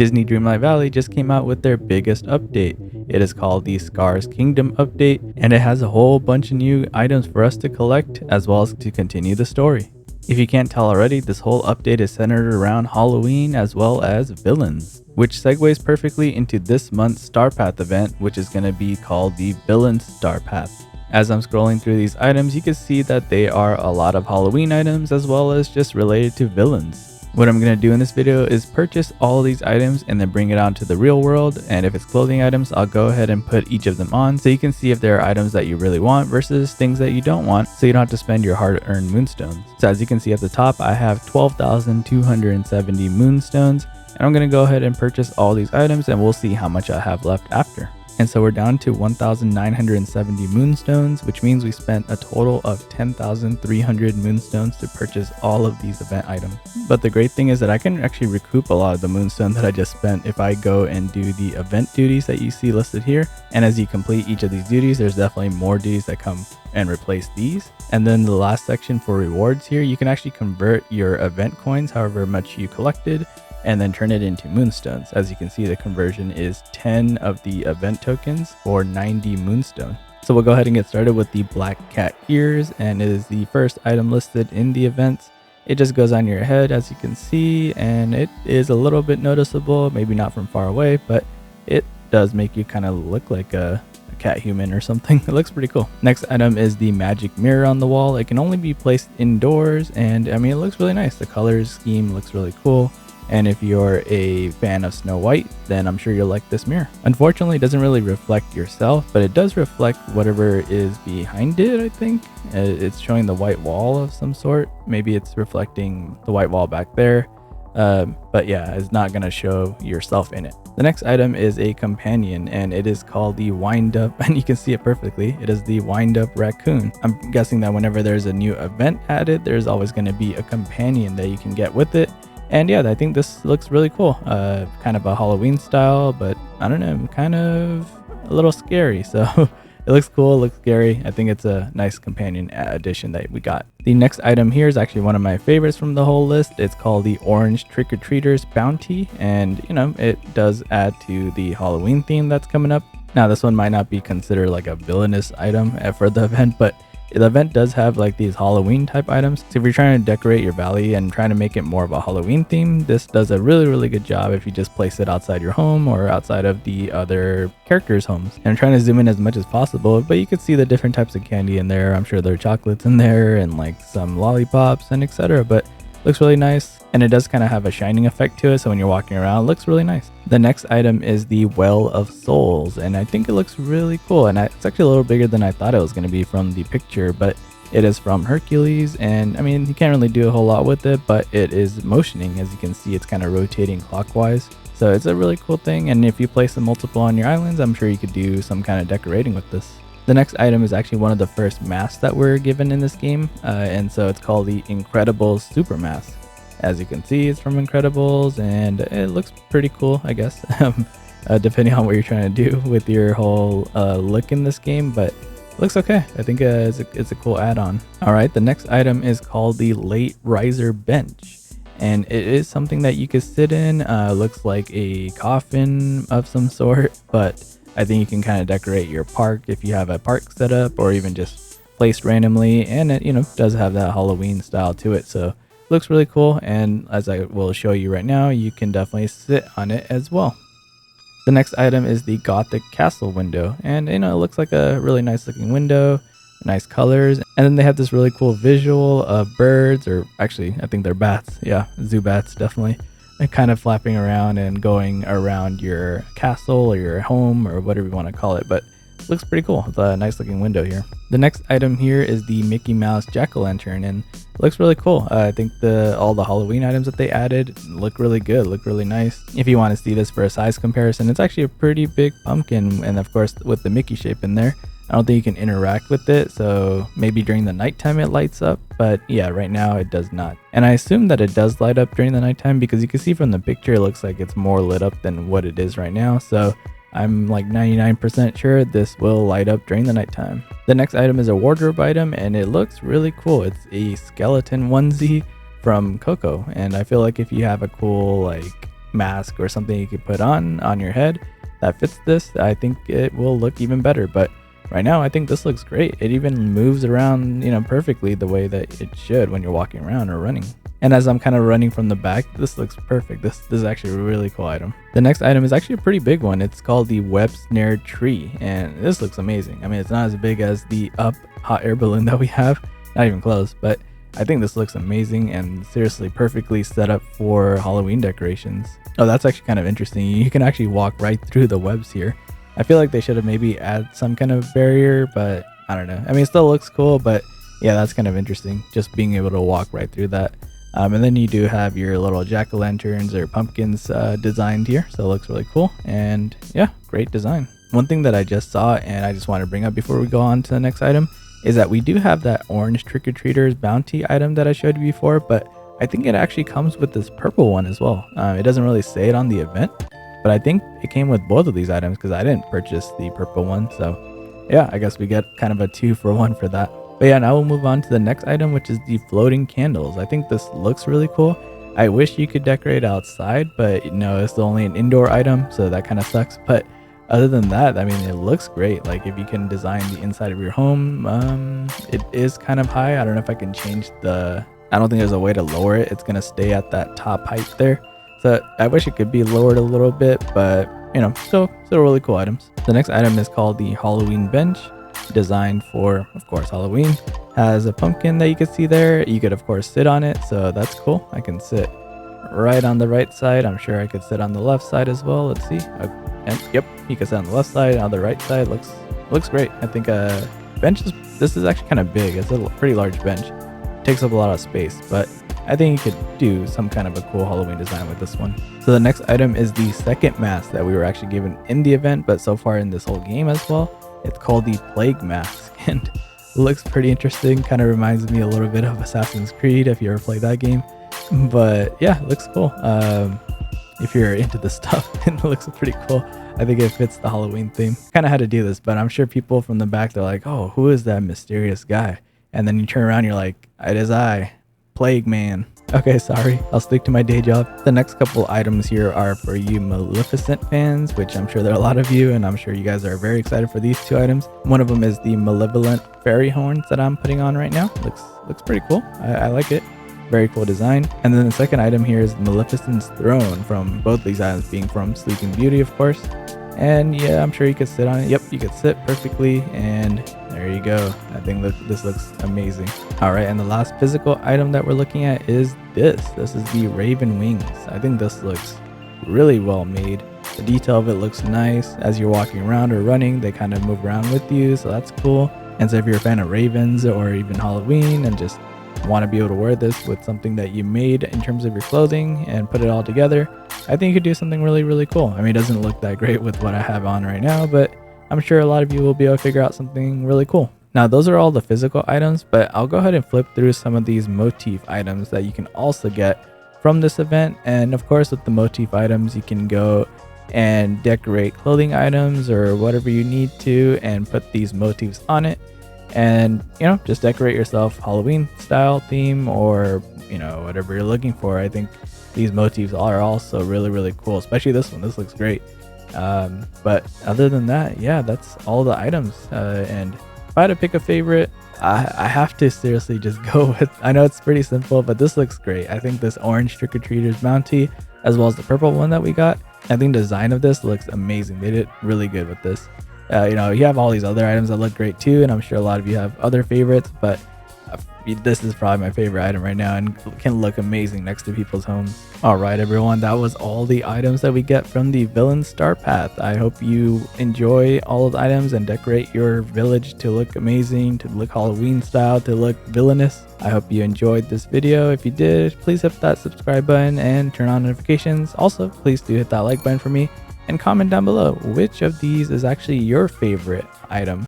Disney Dreamlight Valley just came out with their biggest update. It is called the Scar's Kingdom update, and it has a whole bunch of new items for us to collect as well as to continue the story. If you can't tell already, this whole update is centered around Halloween as well as villains, which segues perfectly into this month's Star Path event, which is going to be called the Villains Star Path. As I'm scrolling through these items, you can see that they are a lot of Halloween items as well as just related to villains. What I'm going to do in this video is purchase all these items and then bring it out to the real world, and if it's clothing items, I'll go ahead and put each of them on so you can see if there are items that you really want versus things that you don't want, so you don't have to spend your hard-earned moonstones. So as you can see at the top, I have 12,270 moonstones, and I'm going to go ahead and purchase all these items and we'll see how much I have left after. And so we're down to 1,970 moonstones, which means we spent a total of 10,300 moonstones to purchase all of these event items. But the great thing is that I can actually recoup a lot of the moonstone that I just spent if I go and do the event duties that you see listed here. And as you complete each of these duties, there's definitely more duties that come and replace these. And then the last section for rewards here, you can actually convert your event coins, however much you collected, and then turn it into moonstones. As you can see, the conversion is 10 of the event tokens for 90 moonstone. So we'll go ahead and get started with the black cat ears, and it is the first item listed in the events. It just goes on your head, as you can see, and it is a little bit noticeable, maybe not from far away, but it does make you kind of look like a cat human or something. It looks pretty cool. Next item is the magic mirror on the wall. It can only be placed indoors, and I mean, it looks really nice. The color scheme looks really cool. And if you're a fan of Snow White, then I'm sure you'll like this mirror. Unfortunately, it doesn't really reflect yourself, but it does reflect whatever is behind it, I think. It's showing the white wall of some sort. Maybe it's reflecting the white wall back there. But yeah, it's not going to show yourself in it. The next item is a companion, and it is called the Wind Up, and you can see it perfectly. It is the Wind Up Raccoon. I'm guessing that whenever there's a new event added, there's always going to be a companion that you can get with it. And yeah, I think this looks really cool. Kind of a Halloween style, but I don't know, kind of a little scary. So it looks cool, it looks scary. I think it's a nice companion addition that we got. The next item here is actually one of my favorites from the whole list. It's called the Orange Trick-or-Treaters Bounty. And you know, it does add to the Halloween theme that's coming up. Now this one might not be considered like a villainous item for the event, but the event does have like these Halloween type items. So if you're trying to decorate your valley and trying to make it more of a Halloween theme, this does a really good job if you just place it outside your home or outside of the other characters' homes. And I'm trying to zoom in as much as possible, but you can see the different types of candy in there. I'm sure there are chocolates in there and like some lollipops and etc. But looks really nice, and it does kind of have a shining effect to it, so when you're walking around, it looks really nice. The next item is the Well of Souls, and I think it looks really cool, and it's actually a little bigger than I thought it was going to be from the picture, but it is from Hercules, and I mean, you can't really do a whole lot with it, but it is motioning. As you can see, it's kind of rotating clockwise, so it's a really cool thing, and if you place a multiple on your islands, I'm sure you could do some kind of decorating with this. The next item is actually one of the first masks that were given in this game, and so it's called the Incredibles Super Mask. As you can see, it's from Incredibles, and it looks pretty cool, I guess, depending on what you're trying to do with your whole look in this game, but it looks okay. I think it's a cool add-on. All right, the next item is called the Late Riser Bench, and it is something that you could sit in. Looks like a coffin of some sort, but I think you can kind of decorate your park if you have a park set up or even just placed randomly, and it, you know, does have that Halloween style to it, so looks really cool. And as I will show you right now, you can definitely sit on it as well. The next item is the Gothic Castle window, and you know, it looks like a really nice looking window, nice colors, and then they have this really cool visual of birds, or actually I think they're bats, yeah, zoo bats definitely, kind of flapping around and going around your castle or your home or whatever you want to call it, but it looks pretty cool. It's a nice looking window here. The next item here is the Mickey Mouse jack-o'-lantern, and it looks really cool. I think all the Halloween items that they added look really good, look really nice. If you want to see this for a size comparison, it's actually a pretty big pumpkin, and of course with the Mickey shape in there. I don't think you can interact with it, so maybe during the nighttime it lights up, but yeah, right now it does not. And I assume that it does light up during the nighttime because you can see from the picture it looks like it's more lit up than what it is right now, so I'm like 99% sure this will light up during the nighttime. The next item is a wardrobe item, and it looks really cool. It's a skeleton onesie from Coco, and I feel like if you have a cool like mask or something you could put on your head that fits this, I think it will look even better. But right now, I think this looks great. It even moves around, perfectly the way that it should when you're walking around or running. And as I'm kind of running from the back, this looks perfect. This is actually a really cool item. The next item is actually a pretty big one. It's called the web snare tree, and this looks amazing. I mean, it's not as big as the up hot air balloon that we have, not even close, but I think this looks amazing and seriously perfectly set up for Halloween decorations. Oh, that's actually kind of interesting. You can actually walk right through the webs here. I feel like they should have maybe added some kind of barrier, but I don't know. I mean, it still looks cool, but yeah, that's kind of interesting. Just being able to walk right through that. And then you do have your little jack-o'-lanterns or pumpkins designed here. So it looks really cool. And yeah, great design. One thing that I just saw and I just want to bring up before we go on to the next item is that we do have that orange trick-or-treaters bounty item that I showed you before, but I think it actually comes with this purple one as well. It doesn't really say it on the event, but I think it came with both of these items because I didn't purchase the purple one. So yeah, I guess we get kind of a 2-for-1 for that. But yeah, now we'll move on to the next item, which is the floating candles. I think this looks really cool. I wish you could decorate outside, but it's only an indoor item, so that kind of sucks. But other than that, I mean, it looks great. Like if you can design the inside of your home, it is kind of high. I don't know if I can change I don't think there's a way to lower it. It's gonna stay at that top height there. So I wish it could be lowered a little bit, but still really cool items. The next item is called the Halloween bench, designed for, of course, Halloween. Has a pumpkin that you can see there. You could, of course, sit on it, so that's cool. I can sit right on the right side. I'm sure I could sit on the left side as well. Let's see. And yep, you can sit on the left side. On the right side, looks great. I think this is actually kind of big. It's a pretty large bench. Takes up a lot of space, but I think you could do some kind of a cool Halloween design with this one. So the next item is the second mask that we were actually given in the event, but so far in this whole game as well. It's called the Plague Mask, and it looks pretty interesting. Kind of reminds me a little bit of Assassin's Creed if you ever played that game. But yeah, it looks cool. If you're into this stuff, it looks pretty cool. I think it fits the Halloween theme. Kind of had to do this, but I'm sure people from the back, they're like, oh, who is that mysterious guy? And then you turn around, you're like, it is I, Plague Man. Okay, sorry, I'll stick to my day job. The next couple items here are for you Maleficent fans, which I'm sure there are a lot of you, and I'm sure you guys are very excited for these two items. One of them is the Malevolent fairy horns that I'm putting on right now. Looks pretty cool. I like it. Very cool design. And then the second item here is Maleficent's throne, from both these items being from Sleeping Beauty, of course. And yeah, I'm sure you could sit on it. Yep, you could sit perfectly, and there you go. I think this looks amazing. All right, and the last physical item that we're looking at is this. This is the Raven Wings. I think this looks really well made. The detail of it looks nice. As you're walking around or running, they kind of move around with you, so that's cool. And so if you're a fan of ravens or even Halloween and just want to be able to wear this with something that you made in terms of your clothing and put it all together, I think you could do something really cool. I mean, it doesn't look that great with what I have on right now, but I'm sure a lot of you will be able to figure out something really cool. Now, those are all the physical items, but I'll go ahead and flip through some of these motif items that you can also get from this event. And of course, with the motif items, you can go and decorate clothing items or whatever you need to and put these motifs on it. And just decorate yourself Halloween style theme or whatever you're looking for. I think these motifs are also really cool, especially this one. This looks great. But other than that, yeah, that's all the items. And if I had to pick a favorite, I have to seriously just go with, I know it's pretty simple, but this looks great. I think this orange trick-or-treaters bounty, as well as the purple one that we got, I think the design of this looks amazing. They did really good with this. You have all these other items that look great too, and I'm sure a lot of you have other favorites, but this is probably my favorite item right now and can look amazing next to people's homes. All right, everyone, that was all the items that we get from the Villain Star Path. I hope you enjoy all of the items and decorate your village to look amazing, to look Halloween style, to look villainous. I hope you enjoyed this video. If you did, please hit that subscribe button and turn on notifications. Also, please do hit that like button for me and comment down below which of these is actually your favorite item.